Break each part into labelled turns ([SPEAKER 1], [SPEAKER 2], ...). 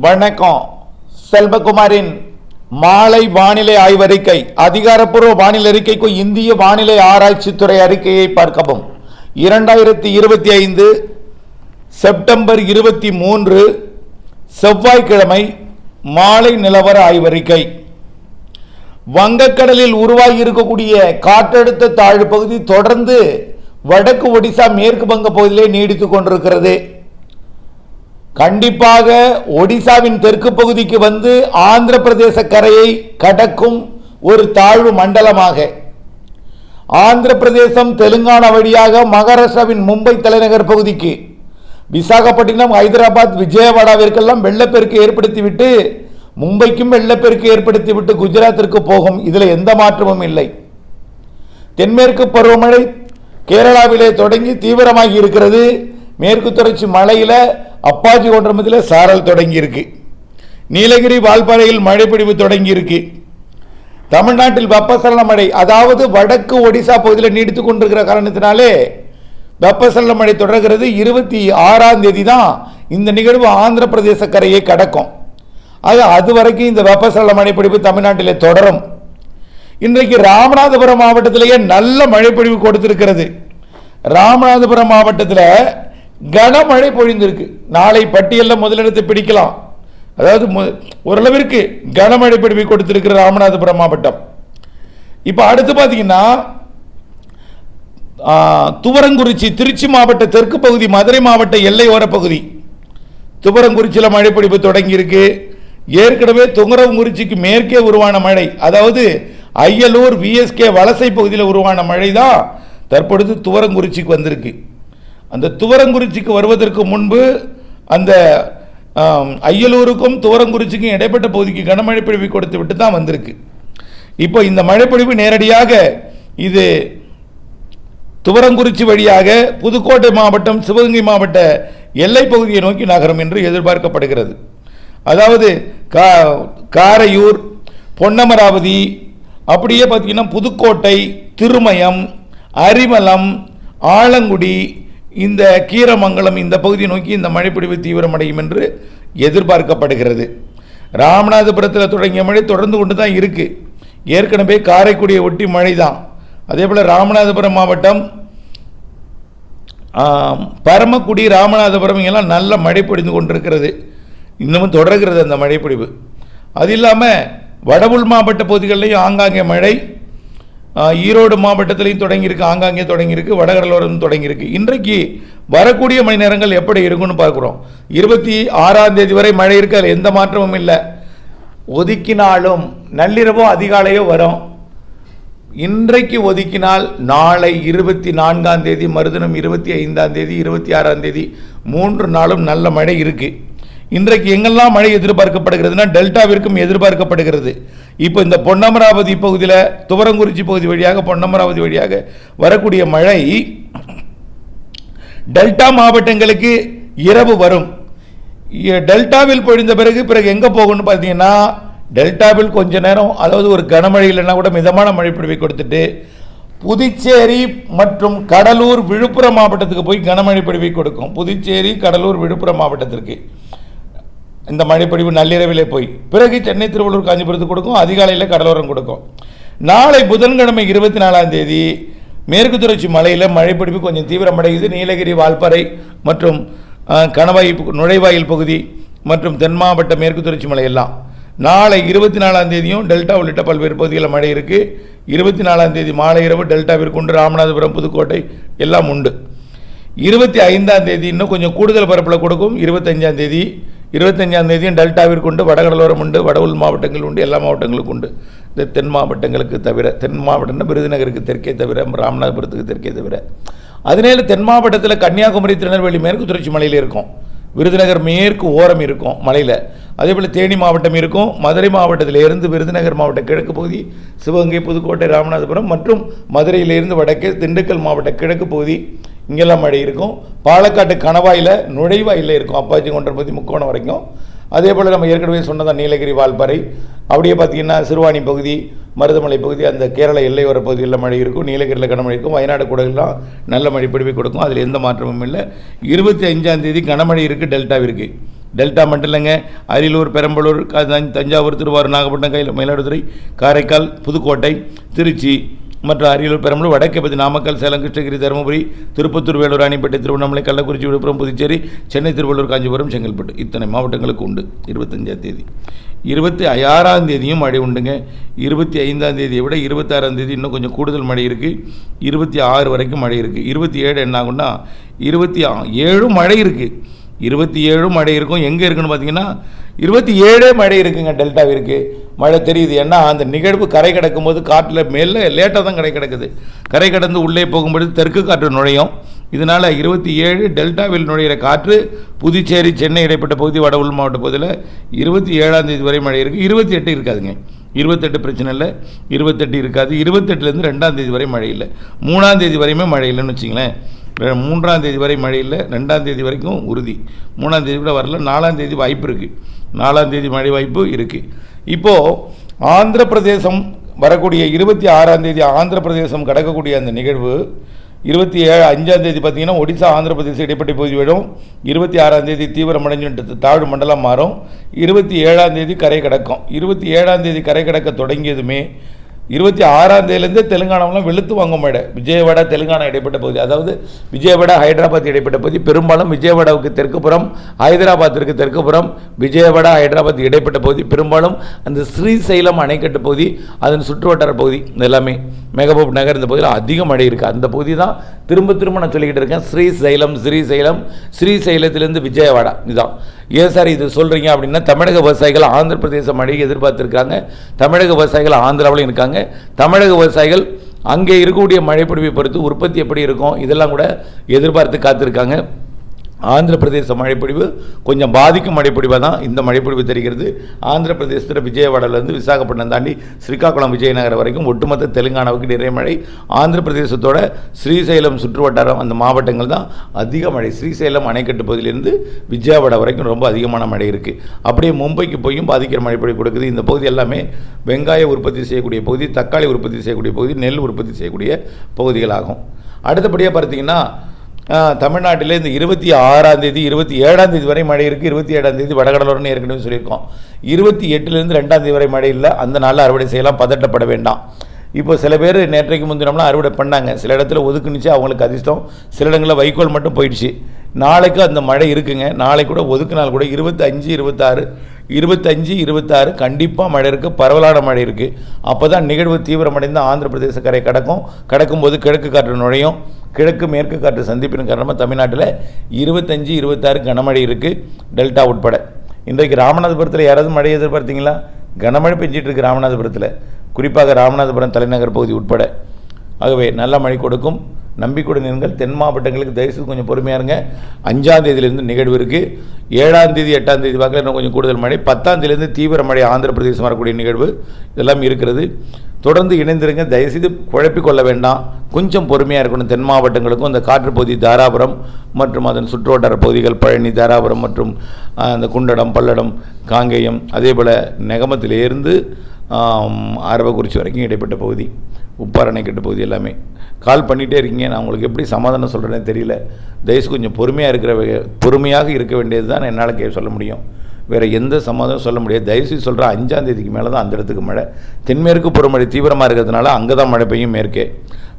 [SPEAKER 1] வணக்கம். செல்வகுமாரின் மாலை வானிலை ஆய்வறிக்கை. அதிகாரப்பூர்வ வானிலை அறிக்கைக்கு இந்திய வானிலை ஆராய்ச்சித்துறை அறிக்கையை பார்க்கவும். 2025 செப்டம்பர் 23 செவ்வாய்க்கிழமை மாலை நிலவர ஆய்வறிக்கை. வங்கக்கடலில் உருவாகி இருக்கக்கூடிய காற்றழுத்த தாழ்வு பகுதி தொடர்ந்து வடக்கு ஒடிசா மேற்கு வங்க பகுதியிலே நீடித்துக் கொண்டிருக்கிறது. கண்டிப்பாக ஒடிசாவின் தெற்கு பகுதிக்கு வந்து ஆந்திர பிரதேச கரையை கடக்கும் ஒரு தாழ்வு மண்டலமாக ஆந்திர பிரதேசம் தெலுங்கானா வழியாக மகாராஷ்டிராவின் மும்பை தலைநகர் பகுதிக்கு விசாகப்பட்டினம் ஹைதராபாத் விஜயவாடாவிற்கெல்லாம் வெள்ளப்பெருக்கு ஏற்படுத்திவிட்டு மும்பைக்கும் வெள்ளப்பெருக்கு ஏற்படுத்திவிட்டு குஜராத்திற்கு போகும். இதில் எந்த மாற்றமும் இல்லை. தென்மேற்கு பருவமழை கேரளாவிலே தொடங்கி தீவிரமாகி இருக்கிறது. மேற்கு தொடர்ச்சி மலையில் அப்பாச்சி கொண்டமத்தில் சாரல் தொடங்கி இருக்கு. நீலகிரி வால்பாறையில் மழைப்பிடிவு தொடங்கி இருக்கு. தமிழ்நாட்டில் வெப்பசலன மழை, அதாவது வடக்கு ஒடிசா பகுதியில் நீடித்துக் கொண்டிருக்கிற காரணத்தினாலே வெப்பசலன மழை தொடர்கிறது. 26ஆம் தேதி தான் இந்த நிகழ்வு ஆந்திர பிரதேச கரையை கடக்கும். அது வரைக்கும் இந்த வெப்பசலன மழைப்பிடிவு தமிழ்நாட்டிலே தொடரும். இன்றைக்கு ராமநாதபுரம் மாவட்டத்திலேயே நல்ல மழைப்பொழிவு கொடுத்திருக்கிறது. ராமநாதபுரம் மாவட்டத்தில் கனமழை பொழிந்திருக்கு. நாளை பட்டியலில் முதலிடத்தை பிடிக்கலாம். அதாவது ஓரளவிற்கு கனமழை பொழிவை கொடுத்திருக்கிற ராமநாதபுரம் மாவட்டம். இப்போ அடுத்து பார்த்தீங்கன்னா துவரங்குறிச்சி திருச்சி மாவட்ட தெற்கு பகுதி மதுரை மாவட்ட எல்லையோர பகுதி துவரங்குறிச்சியில் மழை பொழிவு தொடங்கி இருக்கு. ஏற்கனவே துவரங்குறிச்சிக்கு மேற்கே உருவான மழை, அதாவது அய்யலூர் விஎஸ்கே வலசை பகுதியில் உருவான மழை தான் தற்பொழுது துவரங்குறிச்சிக்கு வந்திருக்கு. அந்த துவரங்குறிச்சிக்கு வருவதற்கு முன்பு அந்த அய்யலூருக்கும் துவரங்குறிச்சிக்கும் இடைப்பட்ட பகுதிக்கு கனமழை பொழிவு கொடுத்து விட்டு தான் வந்திருக்கு. இப்போ இந்த மழைப்பொழிவு நேரடியாக இது துவரங்குறிச்சி வழியாக புதுக்கோட்டை மாவட்டம் சிவகங்கை மாவட்ட எல்லை பகுதியை நோக்கி நகரும் என்று எதிர்பார்க்கப்படுகிறது. அதாவது காரையூர், பொன்னமராவதி, அப்படியே பார்த்தீங்கன்னா புதுக்கோட்டை, திருமயம், அரிமளம், ஆலங்குடி, இந்த கீரமங்கலம் இந்த பகுதியை நோக்கி இந்த மழைப்பிடிவு தீவிரமடையும் என்று எதிர்பார்க்கப்படுகிறது. ராமநாதபுரத்தில் தொடங்கிய மழை தொடர்ந்து கொண்டு தான் இருக்குது. ஏற்கனவே காரைக்குடியை ஒட்டி மழை தான். அதே போல் ராமநாதபுரம் மாவட்டம் பரமக்குடி, ராமநாதபுரம் எல்லாம் நல்ல மழை பொழிந்து கொண்டிருக்கிறது. இன்னமும் தொடர்கிறது அந்த மழைப்பிடிவு. அது இல்லாமல் வடவுள் மாவட்ட பகுதிகளிலையும் ஆங்காங்கே மழை, ஈரோடு மாவட்டத்திலையும் தொடங்கியிருக்கு, ஆங்காங்கே தொடங்கியிருக்கு, வடகடலோரம் தொடங்கியிருக்கு. இன்றைக்கு வரக்கூடிய மணி நேரங்கள் எப்படி இருக்குன்னு பார்க்குறோம். 26ஆம் தேதி வரை மழை இருக்கு, அதில் எந்த மாற்றமும் இல்லை. ஒதுக்கினாலும் நள்ளிரவோ அதிகாலையோ வரும். இன்றைக்கு ஒதுக்கினால் நாளை 24ஆம் தேதி, மறுதினம் 25ஆம் தேதி, 26ஆம் தேதி 3 நாளும் நல்ல மழை இருக்கு. இன்றைக்கு எங்கெல்லாம் மழை எதிர்பார்க்கப்படுகிறதுனா டெல்டாவிற்கும் எதிர்பார்க்கப்படுகிறது. இப்போ இந்த பொன்னமராவதி பகுதியில் துவரங்குறிச்சி பகுதி வழியாக பொன்னமராவதி வழியாக வரக்கூடிய மழை டெல்டா மாவட்டங்களுக்கு இரவு வரும். டெல்டாவில் பொழிந்த பிறகு எங்கே போகணும்னு பார்த்தீங்கன்னா டெல்டாவில் கொஞ்ச நேரம், அதாவது ஒரு கனமழை இல்லைன்னா கூட மிதமான மழை பொழிவை கொடுத்துட்டு புதுச்சேரி மற்றும் கடலூர், விழுப்புரம் மாவட்டத்துக்கு போய் கனமழை பொழிவை கொடுக்கும். புதுச்சேரி, கடலூர், விழுப்புரம் மாவட்டத்திற்கு இந்த மழைப்பொழிவு நள்ளிரவிலே போய் பிறகு சென்னை, திருவள்ளூர், காஞ்சிபுரத்துக்கு கொடுக்கும். அதிகாலையில் கடலோரம் கொடுக்கும். நாளை புதன்கிழமை 24ஆம் தேதி மேற்கு தொடர்ச்சி மலையில் மழைப்பொழிவு கொஞ்சம் தீவிரமடையுது. நீலகிரி, வால்பாறை மற்றும் கணவாய் நுழைவாயில் பகுதி மற்றும் தென் மாவட்ட மேற்கு தொடர்ச்சி மலையெல்லாம். நாளை 24ஆம் தேதியும் டெல்டா உள்ளிட்ட பல்வேறு பகுதிகளில் மழை இருக்குது. 24ஆம் தேதி மாலை இரவு டெல்டாவிற்கு உண்டு. ராமநாதபுரம், புதுக்கோட்டை எல்லாம் உண்டு. 25ஆம் தேதி இன்னும் கொஞ்சம் கூடுதல் பரப்பில் கொடுக்கும். 25ஆம் தேதியும் டெல்டாவிற்கு உண்டு. வடகடலோரம் உண்டு, வடவுள் மாவட்டங்கள் உண்டு, எல்லா மாவட்டங்களுக்கும் உண்டு. இந்த தென் மாவட்டங்களுக்கு தவிர, தென் மாவட்டம்னா விருதுநகருக்கு தெற்கே தவிர, ராமநாதபுரத்துக்கு தெற்கே தவிர. அதனால தென் மாவட்டத்தில் கன்னியாகுமரி, திருநெல்வேலி மேற்கு தொடர்ச்சி மலையில் இருக்கும். விருதுநகர் மேற்கு ஓரம் இருக்கும் மலையில். அதே போல் தேனி மாவட்டம் இருக்கும். மதுரை மாவட்டத்திலிருந்து விருதுநகர் மாவட்ட கிழக்கு பகுதி, சிவகங்கை, புதுக்கோட்டை, ராமநாதபுரம் மற்றும் மதுரையிலிருந்து வடக்கு திண்டுக்கல் மாவட்ட கிழக்கு பகுதி இங்கெல்லாம் மழை இருக்கும். பாலக்காட்டு கணவாயில் நுழைவாயில் இருக்கும், அப்பாச்சி கொண்டபதி முக்கோணம் வரைக்கும். அதே போல் நம்ம ஏற்கனவே சொன்னதான் நீலகிரி, வால்பாறை, அப்படியே பார்த்திங்கன்னா சிறுவாணி பகுதி, மருதமலை பகுதி, அந்த கேரள எல்லையோர பகுதிகளில் மழை இருக்கும். நீலகிரியில் கனமழை இருக்கும். வயநாடு கூடலாம் நல்ல மழை பொழிவை கொடுக்கும். அதில் எந்த மாற்றமும் இல்லை. 25ஆம் தேதி கனமழை இருக்குது டெல்டாவிற்கு. டெல்டா மட்டும் இல்லைங்க, அரியலூர், பெரம்பலூர், தஞ்சாவூர், திருவாரூர், நாகப்பட்டினம், மயிலாடுதுறை, காரைக்கால், புதுக்கோட்டை, திருச்சி மற்றும் அரியலூர், பெரம்பலூர், வடக்கே பற்றி நாமக்கல், சேலம், கிருஷ்ணகிரி, தருமபுரி, திருப்பத்தூர், வேலூர், ராணிப்பேட்டை, திருவண்ணாமலை, கள்ளக்குறிச்சி, விழுப்புரம், புதுச்சேரி, சென்னை, திருவள்ளூர், காஞ்சிபுரம், செங்கல்பட்டு இத்தனை மாவட்டங்களுக்கு உண்டு. 25ஆம் தேதி 26ஆம் தேதியும் மழை உண்டுங்க. 25ஆம் தேதியை விட 26ஆம் தேதி இன்னும் கொஞ்சம் கூடுதல் மழை இருக்குது. 26 வரைக்கும் மழை இருக்குது. 27 என்ன ஆகும்னா 27 மழை இருக்குது. 27 மழை இருக்கும். எங்கே இருக்குன்னு பார்த்தீங்கன்னா 27 மழை இருக்குங்க. டெல்டாவிற்கு மழை தெரியுது. ஏன்னா அந்த நிகழ்வு கரை கடக்கும் போது காற்றில் மேலே லேட்டாக தான் கரை கிடக்குது. கரை கடந்து உள்ளே போகும்பொழுது தெற்கு காற்று நுழையும். இதனால் 27 டெல்டாவில் நுழையிற காற்று புதுச்சேரி, சென்னை இடைப்பட்ட பகுதி, வட உள் மாவட்ட பகுதியில் 27ஆம் தேதி வரை மழை இருக்குது. 28 இருக்காதுங்க. 28 பிரச்சனை இல்லை, 28 இருக்காது. 28லேருந்து 2ஆம் தேதி வரை மழை இல்லை. 3ஆம் தேதி வரையுமே மழை இல்லைன்னு வச்சிங்களேன். 3ஆம் தேதி வரை மழை இல்லை. 2ஆம் தேதி வரைக்கும் உறுதி. 3ஆம் தேதி கூட வரல. 4ஆம் தேதி வாய்ப்பு இருக்குது. 4ஆம் தேதி மழை வாய்ப்பு இருக்குது. இப்போது ஆந்திர பிரதேசம் வரக்கூடிய 26ஆம் தேதி ஆந்திர பிரதேசம் கடக்கக்கூடிய அந்த நிகழ்வு 5ஆம் தேதி பார்த்தீங்கன்னா ஒடிசா, ஆந்திர பிரதேசம் இடைப்பட்ட பகுதி விடும். 26ஆம் தேதி தீவிரமடைஞ்சு தாழ்வு மண்டலம் மாறும். 27ஆம் தேதி கரை கடக்கும். 27ஆம் தேதி கரை கடக்க தொடங்கியதுமே 26ஆம் தேதியிலேருந்தே தெலுங்கானாவெலாம் வெளுத்து வாங்க மழை. விஜயவாடா, தெலுங்கானா இடைப்பட்ட பகுதி, அதாவது விஜயவாடா, ஹைதராபாத் இடைப்பட்ட பகுதி, பெரும்பாலும் விஜயவாடாவுக்கு தெற்குப்புறம், ஹைதராபாத்திற்கு தெற்குப்புறம், விஜயவாடா, ஹைதராபாத் இடைப்பட்ட பகுதி, பெரும்பாலும் அந்த ஸ்ரீசைலம் அணைக்கட்டு பகுதி, அதன் சுற்றுவட்டார பகுதி, எல்லாமே மெகபூப் நகர் இந்த பகுதியில் அதிக மழை இருக்குது. அந்த பகுதி தான் திரும்ப திரும்ப நான் சொல்லிக்கிட்டு இருக்கேன். ஸ்ரீசைலத்திலேருந்து விஜயவாடா. இதுதான். ஏன் சார் இது சொல்கிறீங்க அப்படின்னா, தமிழக விவசாயிகள் ஆந்திர பிரதேச மழையை எதிர்பார்த்துருக்காங்க. தமிழக விவசாயிகள் ஆந்திராவிலும் இருக்காங்க. தமிழக விவசாயிகள் அங்கே இருக்கக்கூடிய மழைப்பொழிவை பொறுத்து உற்பத்தி எப்படி இருக்கும் இதெல்லாம் கூட எதிர்பார்த்து காத்திருக்காங்க. ஆந்திர பிரதேச மழைப்பொழிவு கொஞ்சம் பாதிக்கும் மழைப்பொழிவாக தான் இந்த மழைப்பொழிவு தெரிகிறது. ஆந்திர பிரதேசத்தில் விஜயவாடாலேருந்து விசாகப்பட்டினம் தாண்டி ஸ்ரீகாக்குளம், விஜயநகரம் வரைக்கும் ஒட்டுமொத்த தெலுங்கானாவுக்கு நிறைய மழை. ஆந்திர பிரதேசத்தோட ஸ்ரீசைலம் சுற்றுவட்டாரம் அந்த மாவட்டங்கள் தான் அதிக மழை. ஸ்ரீசைலம் அணைக்கட்டு பகுதியிலேருந்து விஜயவாடா வரைக்கும் ரொம்ப அதிகமான மழை இருக்குது. அப்படியே மும்பைக்கு போயும் பாதிக்கிற மழைப்பொழிவு கொடுக்குது. இந்த பகுதி எல்லாமே வெங்காய உற்பத்தி செய்யக்கூடிய பகுதி, தக்காளி உற்பத்தி செய்யக்கூடிய பகுதி, நெல் உற்பத்தி செய்யக்கூடிய பகுதிகளாகும். அடுத்தபடியாக பார்த்தீங்கன்னா தமிழ்நாட்டில் இந்த 26ஆம் தேதி 27ஆம் தேதி வரை மழை இருக்குது. 27ஆம் தேதி வடகடலோரம்னு ஏற்கனவே சொல்லியிருக்கோம். 28லேருந்து 2ஆம் தேதி வரை மழை இல்லை. அந்த நாளில் அறுவடை செய்யலாம், பதட்டப்பட வேண்டாம். இப்போ சில பேர் நேற்றைக்கு முந்தினம்லாம் அறுவடை பண்ணாங்க. சில இடத்துல ஒதுக்குனுச்சு, அவங்களுக்கு அதிர்ஷ்டம். சில இடங்களில் வைக்கோல் மட்டும் போயிடுச்சு. நாளைக்கு அந்த மழை இருக்குங்க. நாளைக்கு கூட ஒதுக்குனால் கூட 25, 26 கண்டிப்பாக மழை இருக்குது. பரவலான மழை இருக்குது. அப்போ தான் நிகழ்வு தீவிரமடைந்து ஆந்திர பிரதேச கரை கடக்கும்போது கிழக்கு காற்று நுழையும். கிழக்கு மேற்கு காற்று சந்திப்பின் காரணமாக தமிழ்நாட்டில் 25, 26 கனமழை இருக்குது, டெல்டா உட்பட. இன்றைக்கு ராமநாதபுரத்தில் யாராவது மழை எதிர்பார்த்தீங்களா? கனமழை பெஞ்சிட்டு இருக்கு ராமநாதபுரத்தில், குறிப்பாக ராமநாதபுரம் தலைநகர் பகுதி உட்பட. ஆகவே நல்ல மழை கொடுக்கும். நம்பிக்கையுடன் இருங்கள். தென் மாவட்டங்களுக்கு தயவுசெய்து கொஞ்சம் பொறுமையாக இருங்க. 5ஆம் தேதியிலேருந்து நிகழ்வு இருக்குது. 7ஆம் தேதி 8ஆம் தேதி வாக்கில் இன்னும் கொஞ்சம் கூடுதல் மழை. 10ஆம் தேதியிலேருந்து தீவிர மழை ஆந்திர பிரதேசம் வரக்கூடிய நிகழ்வு இதெல்லாம் இருக்கிறது. தொடர்ந்து இணைந்திருங்க. தயவுசெய்து குழப்பிக்கொள்ள வேண்டாம். கொஞ்சம் பொறுமையாக இருக்கணும். தென் மாவட்டங்களுக்கும் அந்த காற்று பகுதி தாராபுரம் மற்றும் அதன் சுற்றுவட்டார பகுதிகள் பழனி, தாராபுரம் மற்றும் அந்த குண்டடம், பல்லடம், காங்கேயம், அதே போல் நெகமத்திலேருந்து அரவக்குறிச்சி வரைக்கும் இடைப்பட்ட பகுதி, உப்பார் அணைக்கட்டு பகுதி எல்லாமே கால் பண்ணிகிட்டே இருக்கீங்க. நான் உங்களுக்கு எப்படி சமாதானம் சொல்கிறேன்னு தெரியல. தயவுசு கொஞ்சம் பொறுமையாக இருக்க வேண்டியது தான் என்னால் சொல்ல முடியும். வேறு எந்த சமாதானம் சொல்ல முடியாது. தயவுசெய்து சொல்கிறேன், 5ஆம் தேதிக்கு மேலே தான் அந்த இடத்துக்கு மழை. தென்மேற்கு புறமழை தீவிரமாக இருக்கிறதுனால அங்கே தான் மழை பெய்யும். மேற்கே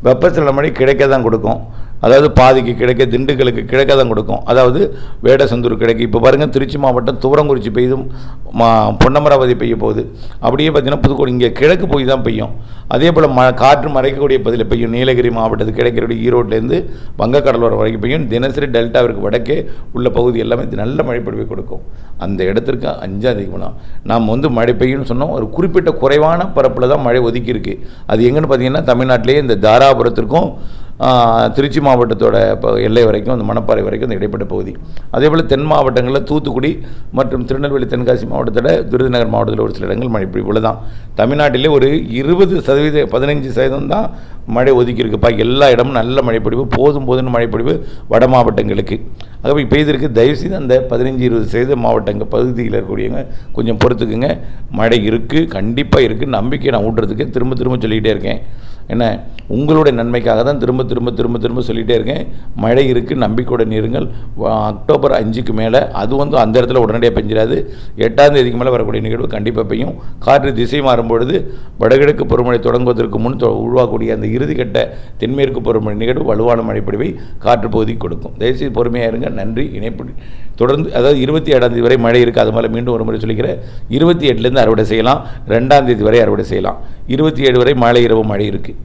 [SPEAKER 1] வெப்பசலன மழை கிழக்கே தான் கொடுக்கும். அதாவது பாதிக்கு கிழக்கே, திண்டுக்கலுக்கு கிழக்கே தான் கொடுக்கும். அதாவது வேடசந்தூர் கிழக்கு. இப்போ பாருங்கள், திருச்சி மாவட்டம் துவரங்குறிச்சி பெய்தும், பொன்னமராவதி பெய்ய போகுது. அப்படியே பார்த்தீங்கன்னா புதுக்கோட்டை இங்கே கிழக்கு போய் தான் பெய்யும். அதே போல் காற்று மறைக்கக்கூடிய பகுதியில் பெய்யும். நீலகிரி மாவட்டத்துக்கு கிழக்கினுடைய ஈரோட்டிலேருந்து வங்கக்கடலோரம் வரைக்கும் பெய்யும். தினசரி டெல்டாவிற்கு வடக்கே உள்ள பகுதி எல்லாமே நல்ல மழை பொழிவை கொடுக்கும். அந்த இடத்திற்கு 5ஆம் தேதி போனால் நாம் மழை பெய்யும்னு சொன்னோம். ஒரு குறிப்பிட்ட குறைவான பரப்பில் தான் மழை ஒதுக்கி இருக்குது. அது எங்கன்னு பார்த்தீங்கன்னா தமிழ்நாட்டிலேயே இந்த தாராபுரத்திற்கும் திருச்சி மாவட்டத்தோட எல்லை வரைக்கும், அந்த மணப்பாறை வரைக்கும் இந்த இடைப்பட்ட பகுதி. அதே போல் தென் மாவட்டங்களில் தூத்துக்குடி மற்றும் திருநெல்வேலி, தென்காசி மாவட்டத்தோட விருதுநகர் மாவட்டத்தில் ஒரு சில இடங்கள் மழை பொழிவு தான். தமிழ்நாட்டிலே ஒரு 20%, 15% தான் மழை ஒதுக்கி இருக்குப்பா. எல்லா இடமும் நல்ல மழைப்பொழிவு, போதும்னு மழைப்பொழிவு வட மாவட்டங்களுக்கு. ஆகவே பெய்திருக்கு. தயவுசெய்து அந்த 15-20% மாவட்டங்கள் பகுதியில் இருக்கக்கூடியவங்க கொஞ்சம் பொறுத்துக்குங்க. மழை இருக்குது, கண்டிப்பாக இருக்குது. நம்பிக்கை நான் ஊட்டுறதுக்கு திரும்ப சொல்லிக்கிட்டே இருக்கேன். என்ன உங்களுடைய நன்மைக்காக தான் திரும்ப திரும்ப திரும்ப திரும்ப சொல்லிகிட்டே இருக்கேன். மழை இருக்குது, நம்பிக்கையுடன் இருங்கள். அக்டோபர் 5க்கு மேலே அது அந்த இடத்துல உடனடியாக பெஞ்சிடாது. 8ஆம் தேதிக்கு மேலே வரக்கூடிய நிகழ்வு கண்டிப்பாக பெய்யும். காற்று திசை மாறும்பொழுது வடகிழக்கு பருவமழை தொடங்குவதற்கு முன் உருவாகக்கூடிய அந்த இறுதிக்கட்ட தென்மேற்கு பருவமழை நிகழ்வு வலுவான மழைப்பொழிவை காற்று பகுதிக்கு கொடுக்கும். தயவுசெய்து பொறுமையாக இருங்க. நன்றி. இணைப்பு தொடர்ந்து, அதாவது 27ஆம் தேதி வரை மழை இருக்குது. அது மேலே மீண்டும் ஒரு முறை சொல்லிக்கிறேன். 28லேருந்து அறுவடை செய்யலாம். 2ஆம் தேதி வரை அறுவடை செய்யலாம். 27 வரை மாலை இரவு மழை இருக்குது.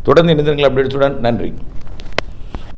[SPEAKER 1] தொடர்ந்து இணைந்திருங்கள் அப்டேட்ஸுடன். நன்றி.